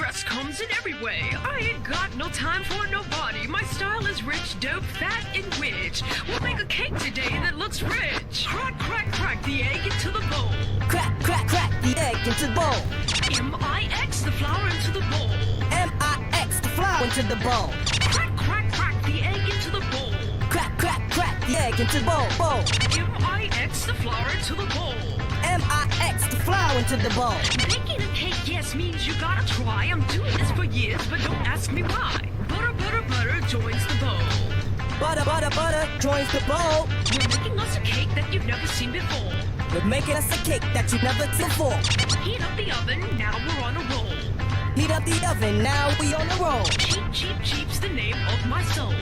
dress comes in every way. I ain't got no time for nobody. My style is rich, dope, fat, and rich. We'll make a cake today that looks rich. Crack, crack, crack the egg into the bowl. Crack, crack, crack the egg into the bowl. M-I-X the flour into the bowl. M-I-X the flour into the bowl. Crack, crack, crack the egg into the bowl. Crack, crack, crack the egg into the bowl. M-I-X the flour into the bowl. M-I-X the flour into the bowl. Baking a cake, yes, means you gotta try. I'm doing this for years, but don't ask me why. Butter, butter, butter joins the bowl. Butter, butter, butter joins the bowl. We're making us a cake that you've never seen before. We're making us a cake that you've never seen before. Heat up the oven, now we're on a roll. Heat up the oven, now we on the roll. Cheap, cheap, cheap's the name of my soul.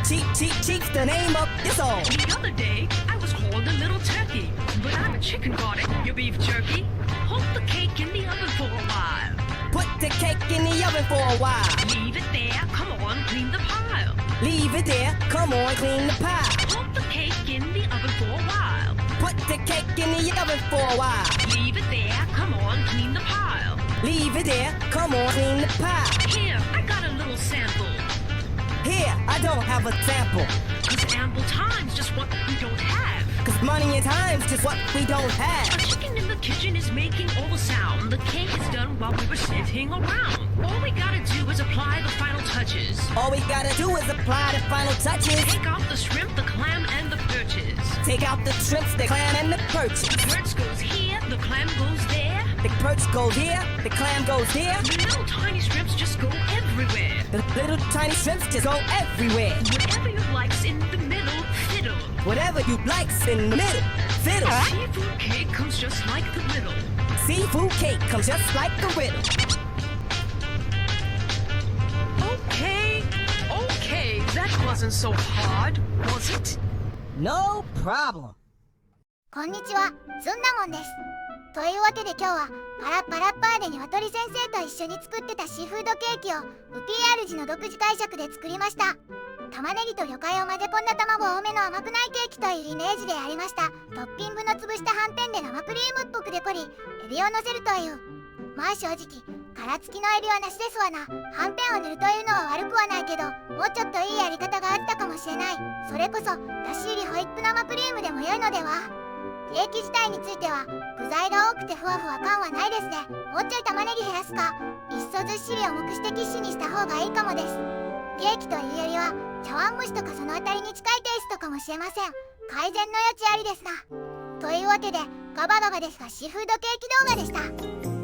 Cheap, cheap, cheap's the name of your soul. The other day, I was called a little turkey. But I'm a chicken, got it, your beef jerky. Hold the cake in the oven for a while. Put the cake in the oven for a while. Leave it there, come on, clean the pile. Leave it there, come on, clean the pile. Hold the cake in the oven for a while. Put the cake in the oven for a while. Leave it there, come on, clean the pile. Leave it there, come on, clean the pile. Here, I got a little sample. Here, I don't have a sample. 'Cause ample time's just what we don't have. 'Cause money and time's just what we don't have. A chicken in the kitchen is making all the sound. The cake is done while we were sitting around. All we gotta do is apply the final touches. All we gotta do is apply the final touches. Take out the shrimp, the clam, and the perches. Take out the shrimps, the clam, and the perches. The perch goes here, the clam goes there. The perch goes here, the clam goes here. The little tiny shrimps just go everywhere. The little tiny shrimps just go everywhere. Whatever you like's in the middle, fiddle. Whatever you like's in the middle, fiddle. Seafood cake comes just like the riddle. Seafood cake comes just like the riddle. Okay, that wasn't so hard, was it? No problem. こんにちは、ずんだもんです。というわけで今日はパラッパラッパーで鶏先生と一緒に作ってたシーフードケーキをウピー R 字の独自解釈で作りました。玉ねぎと魚介を混ぜ込んだ卵多めの甘くないケーキというイメージでやりました。トッピングの潰した斑点で生クリームっぽくデコり、エビをのせるという。まあ正直殻付きのエビはなしですわな。はんぺんを塗るというのは悪くはないけど、もうちょっといいやり方があったかもしれない。それこそだし入りホイップ生クリームでも良いのでは。ケーキ自体については具材が多くてふわふわ感はないですね。もうちょい玉ねぎ減らすか、いっそずっしり重くしてキッシュにした方がいいかもです。ケーキというよりは茶碗蒸しとかそのあたりに近いテイストかもしれません。改善の余地ありですな。というわけでガバガバですがシーフードケーキ動画でした。